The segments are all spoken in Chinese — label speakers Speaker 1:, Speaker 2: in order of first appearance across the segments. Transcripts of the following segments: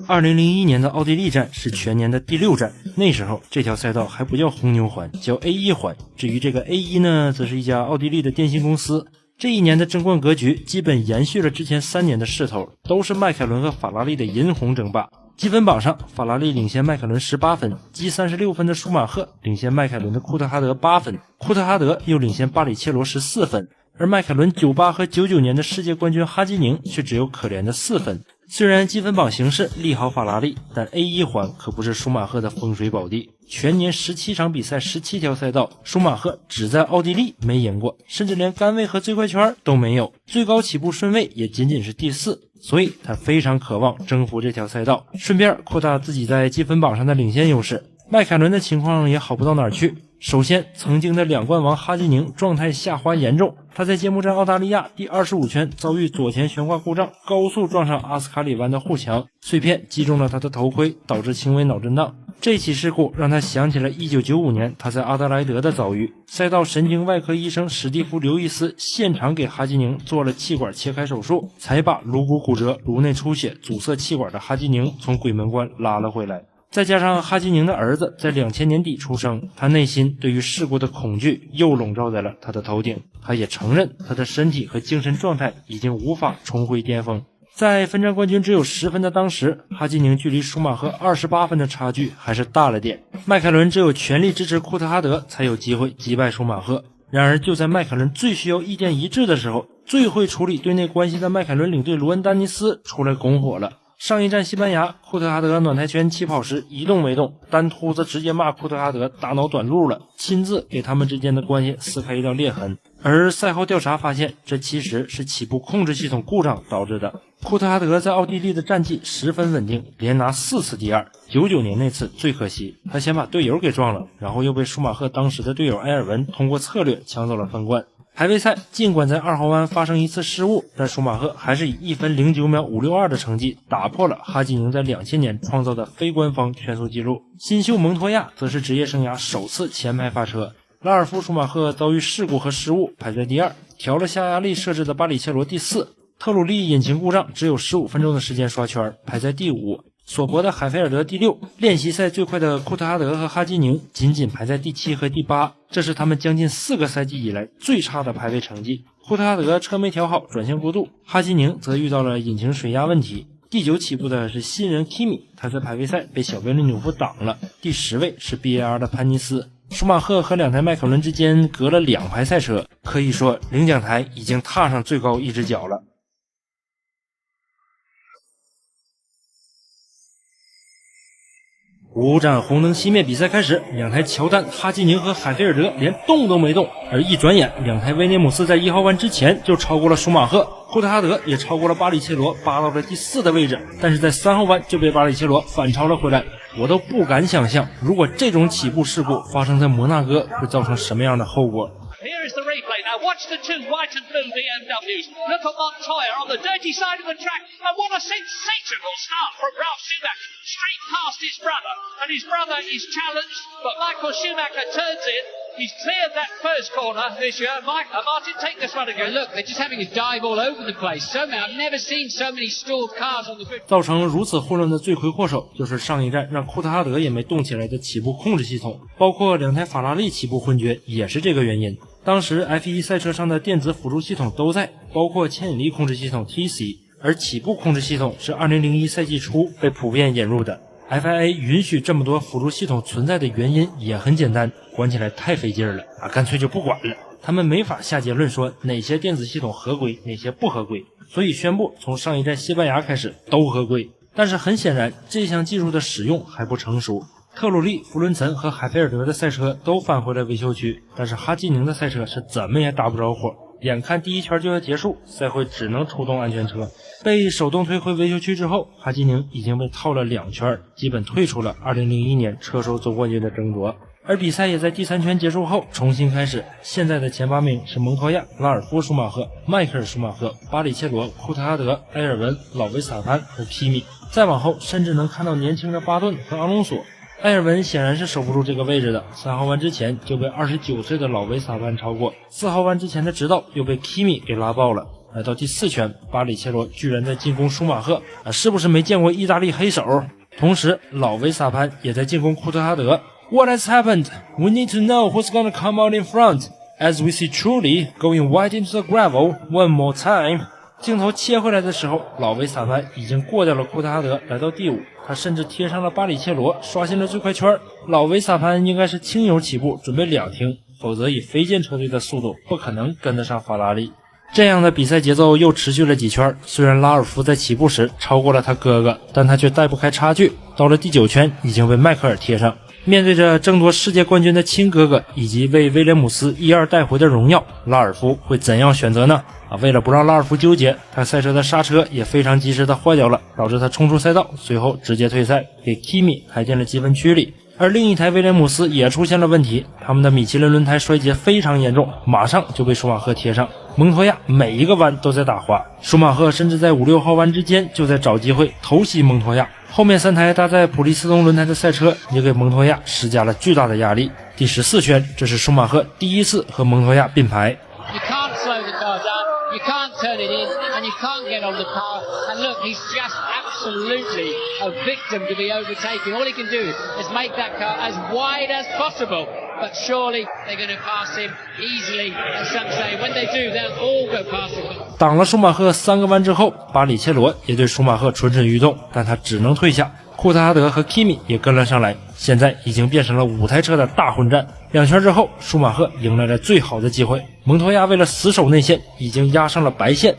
Speaker 1: 2001年的奥地利站是全年的第6站，那时候这条赛道还不叫红牛环，叫 A1 环。至于这个 A1 呢，则是一家奥地利的电信公司。这一年的争冠格局基本延续了之前3年的势头，都是迈凯伦和法拉利的银红争霸。积分榜上，法拉利领先迈凯伦18分，积36分的舒马赫领先迈凯伦的库特哈德8分，库特哈德又领先巴里切罗14分，而迈凯伦98和99年的世界冠军哈基宁却只有可怜的4分。虽然积分榜形势利好法拉利，但 A1 环可不是舒马赫的风水宝地。全年17场比赛17条赛道，舒马赫只在奥地利没赢过，甚至连杆位和最快圈都没有，最高起步顺位也仅仅是第4，所以他非常渴望征服这条赛道，顺便扩大自己在积分榜上的领先优势。迈凯伦的情况也好不到哪儿去。首先，曾经的2冠王哈基宁状态下滑严重，他在揭幕战澳大利亚第25圈遭遇左前悬挂故障，高速撞上阿斯卡里湾的护墙，碎片击中了他的头盔，导致轻微脑震荡。这起事故让他想起了1995年他在阿德莱德的遭遇，赛道神经外科医生史蒂夫·刘易斯现场给哈基宁做了气管切开手术，才把颅骨骨折、颅内出血、阻塞气管的哈基宁从鬼门关拉了回来。再加上哈基宁的儿子在2000年底出生，他内心对于事故的恐惧又笼罩在了他的头顶。他也承认他的身体和精神状态已经无法重回巅峰。在分站冠军只有10分的当时，哈基宁距离舒马赫28分的差距还是大了点。迈凯伦只有全力支持库特哈德才有机会击败舒马赫。然而就在迈凯伦最需要意见一致的时候，最会处理队内关系的迈凯伦领队罗恩·丹尼斯出来拱火了。上一站西班牙，库特哈德暖台圈起跑时一动没动，丹秃子直接骂库特哈德大脑短路了，亲自给他们之间的关系撕开一道裂痕。而赛后调查发现，这其实是起步控制系统故障导致的。库特哈德在奥地利的战绩十分稳定，连拿4次第2。99年那次最可惜，他先把队友给撞了，然后又被舒马赫当时的队友埃尔文通过策略抢走了分冠。排位赛尽管在2号弯发生一次失误，但舒马赫还是以1分09秒562的成绩打破了哈基宁在2000年创造的非官方圈速纪录。新秀蒙托亚则是职业生涯首次前排发车。拉尔夫·舒马赫遭遇事故和失误，排在第2，调了下压力设置的巴里切罗第4。特鲁利引擎故障，只有15分钟的时间刷圈，排在第5。索博的海菲尔德第6，练习赛最快的库特哈德和哈基宁仅仅排在第7和第8，这是他们将近4个赛季以来最差的排位成绩。库特哈德车没调好，转向过度，哈基宁则遇到了引擎水压问题。第9起步的是新人 Kimi， 他在排位赛被小贝利纽夫挡了。第10位是 BAR 的潘尼斯。舒马赫和2台迈凯伦之间隔了2排赛车，可以说领奖台已经踏上最高一只脚了。5盏红灯熄灭，比赛开始，2台乔丹、哈基宁和海菲尔德连动都没动，而一转眼2台威廉姆斯在1号弯之前就超过了舒马赫，库特哈德也超过了巴里切罗，扒到了第4的位置，但是在3号弯就被巴里切罗反超了回来。我都不敢想象，如果这种起步事故发生在摩纳哥会造成什么样的后果。
Speaker 2: Here is the replay now. Watch the two white and blue BMWs. Look at Montoya on the dirty side of the track. And what a sensational start from Ralf Schumacher. Straight past his brother. And his brother is challenged, but Michael Schumacher turns in. He's cleared that first corner this year. Martin, take this one again.
Speaker 3: Look, they're just having a dive all over the place. So many. I've never seen so many stalled cars on the grid.
Speaker 1: 造成如此混乱的罪魁祸首就是上一站让库特哈德也没动起来的起步控制系统，包括2台法拉利起步昏厥也是这个原因。当时 F1 赛车上的电子辅助系统都在，包括牵引力控制系统 TC， 而起步控制系统是2001赛季初被普遍引入的。FIA 允许这么多辅助系统存在的原因也很简单，管起来太费劲了啊，干脆就不管了。他们没法下结论说哪些电子系统合规，哪些不合规，所以宣布从上一站西班牙开始都合规。但是很显然，这项技术的使用还不成熟。特鲁利、弗伦岑和海菲尔德的赛车都返回了维修区，但是哈基宁的赛车是怎么也打不着火。眼看第1圈就要结束，赛会只能出动安全车。被手动推回维修区之后，哈基宁已经被套了2圈，基本退出了2001年车手总冠军的争夺。而比赛也在第3圈结束后重新开始，现在的前8名是蒙托亚、拉尔夫·舒马赫、迈克尔·舒马赫、巴里切罗、库特哈德、埃尔文、老维斯塔潘和皮米。再往后甚至能看到年轻的巴顿和阿隆索。埃尔文显然是守不住这个位置的，3号弯之前就被29岁的老维斯塔潘超过，4号弯之前的直道又被 Kimi 给拉爆了。来到第4圈，巴里切罗居然在进攻舒马赫，是不是没见过意大利黑手？同时老维萨潘也在进攻库特哈德。 What has happened? We need to know who's gonna come out in front. As we see Truly going wide into the gravel one more time. 镜头切回来的时候，老维萨潘已经过掉了库特哈德，来到第5，他甚至贴上了巴里切罗，刷新了最快圈。老维萨潘应该是轻油起步，准备2停，否则以飞剑车队的速度不可能跟得上法拉利。这样的比赛节奏又持续了几圈，虽然拉尔夫在起步时超过了他哥哥，但他却带不开差距，到了第9圈已经被迈克尔贴上。面对着争夺世界冠军的亲哥哥以及为威廉姆斯1-2带回的荣耀，拉尔夫会怎样选择呢？为了不让拉尔夫纠结，他赛车的刹车也非常及时的坏掉了，导致他冲出赛道，随后直接退赛，给 Kimi 开进了积分区里。而另一台威廉姆斯也出现了问题，他们的米其林轮胎衰竭非常严重，马上就被舒马赫贴上。蒙托亚每一个弯都在打滑，舒马赫甚至在5、6号弯之间就在找机会偷袭蒙托亚。后面3台搭载普利司通轮胎的赛车也给蒙托亚施加了巨大的压力。第14圈，这是舒马赫第一次和蒙托亚并排。
Speaker 3: You can't slow the car down, you can't turn it in, and you can't get on the power. And look, he's just absolutely a victim to be overtaken. All he can do is make that car as wide as possible. But surely they're going to pass him easily, as some say. When they do, they'll all go past him.
Speaker 1: 挡了舒马赫3个弯之后，巴里切罗也对舒马赫蠢蠢欲动，但他只能退下。库特哈德和 Kimi 也跟了上来，现在已经变成了5台车的大混战。2圈之后，舒马赫迎来了最好的机会，蒙托亚为了死守内线，已经压上了白线。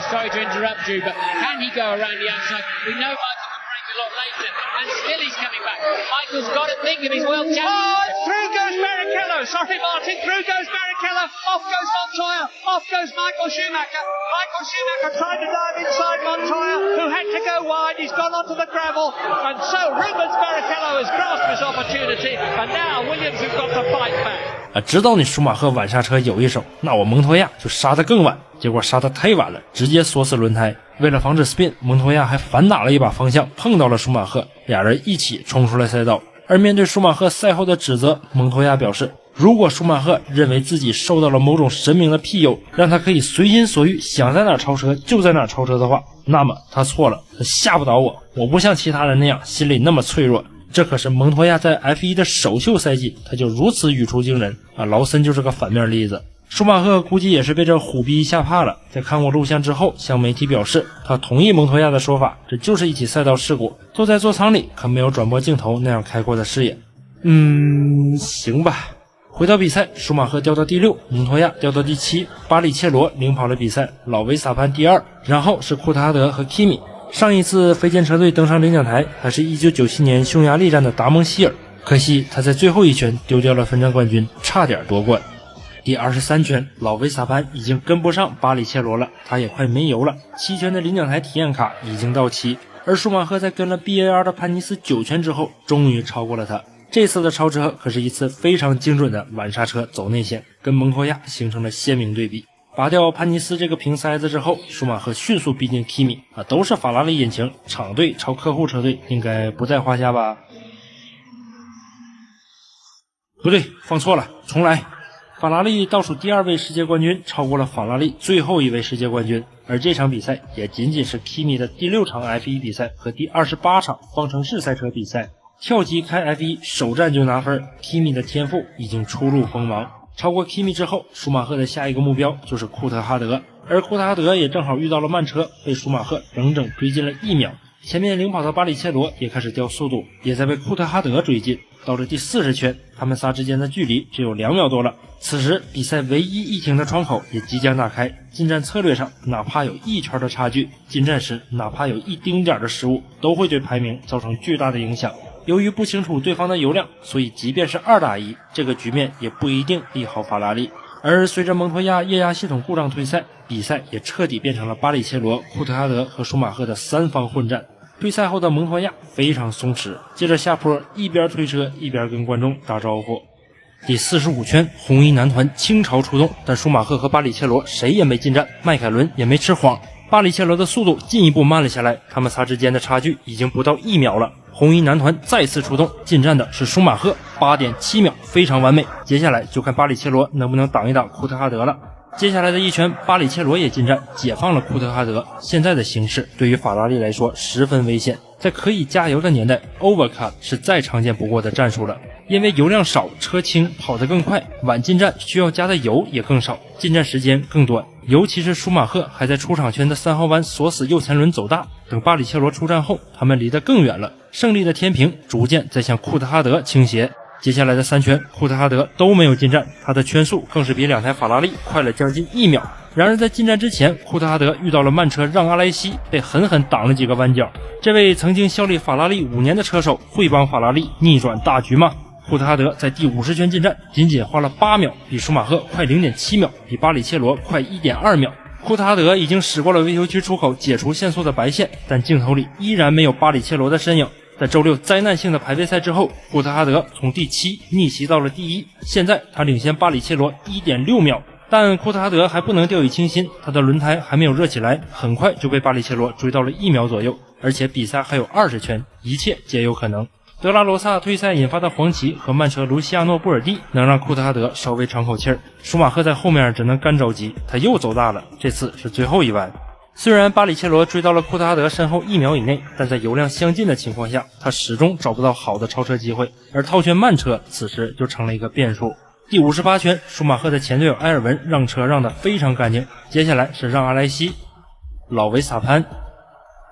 Speaker 3: Sorry to interrupt you, but can he go around the outside? We know Michael will break a lot later, and still he's coming back. Michael's got to think of his world championship.
Speaker 2: Through goes Barrichello. Sorry, Martin. Through goes Barrichello. Off goes Montoya. Off goes Michael Schumacher. Michael Schumacher tried to dive inside Montoya, who had to go wide. He's gone onto the gravel. And so Rubens Barrichello has grasped his opportunity. And now Williams have got to fight back.
Speaker 1: 知道你舒马赫晚刹车有一手，那我蒙托亚就刹得更晚。结果刹得太晚了，直接锁死轮胎。为了防止 spin， 蒙托亚还反打了一把方向，碰到了舒马赫，俩人一起冲出了赛道。而面对舒马赫赛后的指责，蒙托亚表示，如果舒马赫认为自己受到了某种神明的庇佑，让他可以随心所欲，想在哪超车就在哪超车的话，那么他错了，他吓不倒我，我不像其他人那样心里那么脆弱。这可是蒙托亚在 F1 的首秀赛季，他就如此语出惊人啊！劳森就是个反面例子。舒马赫估计也是被这虎逼吓怕了，在看过录像之后向媒体表示，他同意蒙托亚的说法，这就是一起赛道事故，坐在座舱里可没有转播镜头那样开阔的视野。行吧。回到比赛，舒马赫掉到第6，蒙托亚掉到第7，巴里切罗领跑了比赛，老维萨潘第2，然后是库特哈德和 Kimi。上一次飞剑车队登上领奖台还是1997年匈牙利站的达蒙希尔，可惜他在最后一圈丢掉了分站冠军，差点夺冠。第23圈，老维萨潘已经跟不上巴里切罗了，他也快没油了。7圈的领奖台体验卡已经到期，而舒马赫在跟了 BAR 的潘尼斯9圈之后，终于超过了他。这次的超车可是一次非常精准的晚刹车走内线，跟蒙托亚形成了鲜明对比。拔掉潘尼斯这个瓶塞子之后，舒马赫迅速逼近 Kimi 都是法拉利引擎，厂队超客户车队应该不在话下吧？不对，放错了，重来。法拉利倒数第2位世界冠军超过了法拉利最后一位世界冠军，而这场比赛也仅仅是 Kimi 的第6场 F1 比赛和第28场方程式赛车比赛。跳级开 F1 首站就拿分， Kimi 的天赋已经初露锋芒。超过 Kimi 之后，舒马赫的下一个目标就是库特哈德，而库特哈德也正好遇到了慢车，被舒马赫整整追进了1秒。前面领跑的巴里切罗也开始掉速度，也在被库特哈德追进。到了第40圈，他们仨之间的距离只有2秒多了。此时比赛唯一一停的窗口也即将打开，进站策略上哪怕有1圈的差距，进站时哪怕有一丁点的失误，都会对排名造成巨大的影响。由于不清楚对方的油量，所以即便是2打1，这个局面也不一定利好法拉利。而随着蒙托亚液压系统故障退赛，比赛也彻底变成了巴里切罗、库特哈德和舒马赫的3方混战。退赛后的蒙托亚非常松弛，接着下坡一边推车一边跟观众打招呼。第45圈，红衣男团倾巢出动，但舒马赫和巴里切罗谁也没进站，迈凯伦也没吃慌，巴里切罗的速度进一步慢了下来，他们仨之间的差距已经不到1秒了。红衣男团再次出动，进站的是舒马赫，8.7秒，非常完美。接下来就看巴里切罗能不能挡一挡库特哈德了。接下来的一圈，巴里切罗也进站，解放了库特哈德。现在的形势对于法拉利来说十分危险，在可以加油的年代 ，overcut 是再常见不过的战术了。因为油量少，车轻，跑得更快，晚进站需要加的油也更少，进站时间更短。尤其是舒马赫还在出场圈的3号弯锁死右前轮走大，等巴里切罗出站后，他们离得更远了。胜利的天平逐渐在向库特哈德倾斜。接下来的3圈，库特哈德都没有进站，他的圈速更是比2台法拉利快了将近1秒。然而在进站之前，库特哈德遇到了慢车让阿莱西，被狠狠挡了几个弯角。这位曾经效力法拉利5年的车手，会帮法拉利逆转大局吗？库特哈德在第50圈进站，仅仅花了8秒，比舒马赫快 0.7 秒，比巴里切罗快 1.2 秒。库特哈德已经驶过了维修区出口解除限速的白线，但镜头里依然没有巴里切罗的身影。在周六灾难性的排位赛之后，库特哈德从第7逆袭到了第1，现在他领先巴里切罗 1.6 秒。但库特哈德还不能掉以轻心，他的轮胎还没有热起来，很快就被巴里切罗追到了1秒左右，而且比赛还有20圈，一切皆有可能。德拉罗萨退赛引发的黄旗和慢车卢西亚诺·布尔蒂能让库特哈德稍微喘口气儿，舒马赫在后面只能干着急，他又走大了，这次是最后一弯。虽然巴里切罗追到了库特哈德身后1秒以内，但在油量相近的情况下，他始终找不到好的超车机会，而套圈慢车此时就成了一个变数。第58圈，舒马赫的前队友埃尔文让车让得非常干净，接下来是让阿莱西、老维萨潘。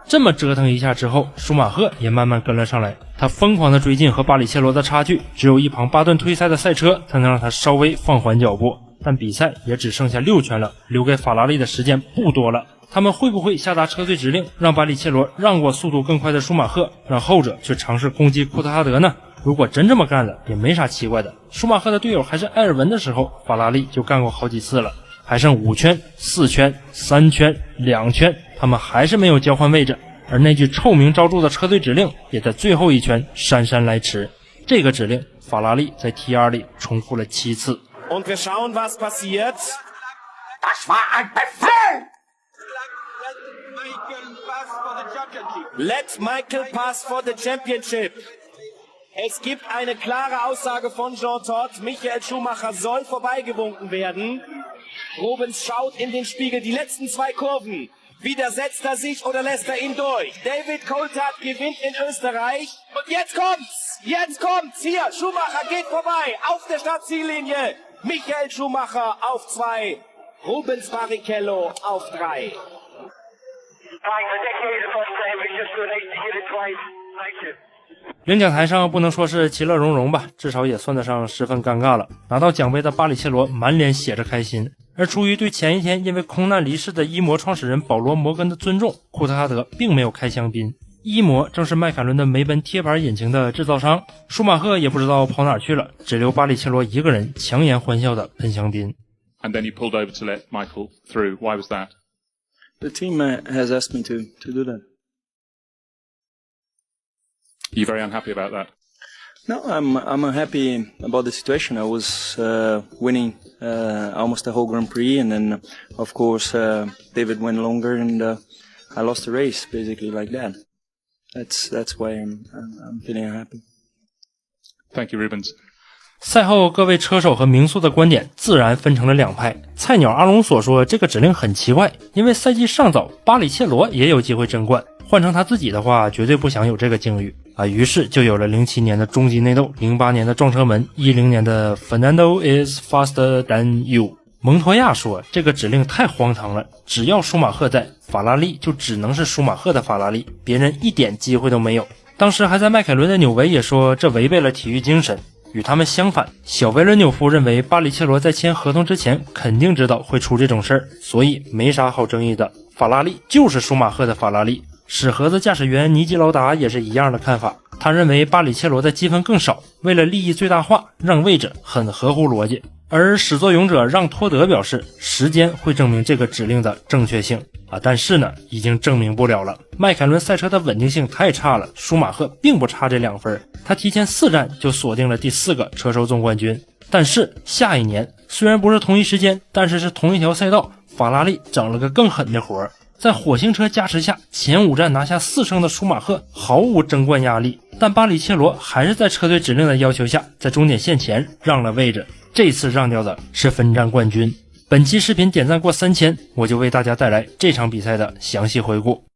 Speaker 1: 这么折腾一下之后，舒马赫也慢慢跟了上来，他疯狂的追进和巴里切罗的差距，只有一旁巴顿退赛的赛车才能让他稍微放缓脚步。但比赛也只剩下6圈了，留给法拉利的时间不多了。他们会不会下达车队指令，让巴里切罗让过速度更快的舒马赫，让后者去尝试攻击库特哈德呢？如果真这么干了，也没啥奇怪的。舒马赫的队友还是埃尔文的时候，法拉利就干过好几次了。还剩5圈、4圈、3圈、2圈，他们还是没有交换位置，而那句臭名昭著的车队指令也在最后一圈姗姗来迟。这个指令，法拉利在 T2 里重复了7次。
Speaker 4: Und wir schauen, was passiert.
Speaker 5: Das war ein Befehl!
Speaker 4: Let Michael pass for the championship. Es gibt eine klare Aussage von Jean Todt. Michael Schumacher soll vorbeigewunken werden. Rubens schaut in den Spiegel. Die letzten 2 Kurven. Widersetzt er sich oder lässt er ihn durch? David Coulthard gewinnt in Österreich. Und jetzt kommt's! Jetzt kommt's! Hier, Schumacher geht vorbei. Auf der Startziellinie. Michael Schumacher auf 2. Rubens Barrichello auf 3. Thank you.
Speaker 1: 领奖台上不能说是其乐融融吧，至少也算得上十分尴尬了。拿到奖杯的巴里切罗满脸写着开心，而出于对前一天因为空难离世的伊摩创始人保罗·摩根的尊重，库特哈德并没有开香槟。伊摩正是迈凯伦的梅奔贴板引擎的制造商，舒马赫也不知道跑哪去了，只留巴里切罗一个人强颜欢笑的喷香槟。
Speaker 6: And then you pulled over to let Michael through. Why was that?
Speaker 7: The team has asked me to do that.
Speaker 6: Are you very unhappy about that?
Speaker 7: No, I'm unhappy about the situation. I was winning almost the whole Grand Prix, and then of course David went longer, and I lost the race basically like that. That's why I'm feeling unhappy.
Speaker 6: Thank you, Rubens.
Speaker 1: 赛后各位车手和名宿的观点自然分成了2派。菜鸟阿隆索说这个指令很奇怪，因为赛季尚早，巴里切罗也有机会争冠，换成他自己的话绝对不想有这个境遇啊。于是就有了07年的终极内斗，08年的撞车门，10年的 Fernando is faster than you。 蒙托亚说这个指令太荒唐了，只要舒马赫在，法拉利就只能是舒马赫的法拉利，别人一点机会都没有。当时还在迈凯伦的纽维也说这违背了体育精神。与他们相反，小维伦纽夫认为巴里切罗在签合同之前肯定知道会出这种事儿，所以没啥好争议的，法拉利就是舒马赫的法拉利。屎盒子驾驶员尼基劳达也是一样的看法，他认为巴里切罗的积分更少，为了利益最大化让位置很合乎逻辑。而始作俑者让托德表示时间会证明这个指令的正确性啊，但是呢已经证明不了了。迈凯伦赛车的稳定性太差了，舒马赫并不差这2分，他提前4站就锁定了第4个车手总冠军。但是下一年虽然不是同一时间，但是是同一条赛道，法拉利整了个更狠的活，在火星车加持下，前5站拿下4胜的舒马赫毫无争冠压力，但巴里切罗还是在车队指令的要求下，在终点线前让了位置。这次让掉的是分站冠军。本期视频点赞过3000，我就为大家带来这场比赛的详细回顾。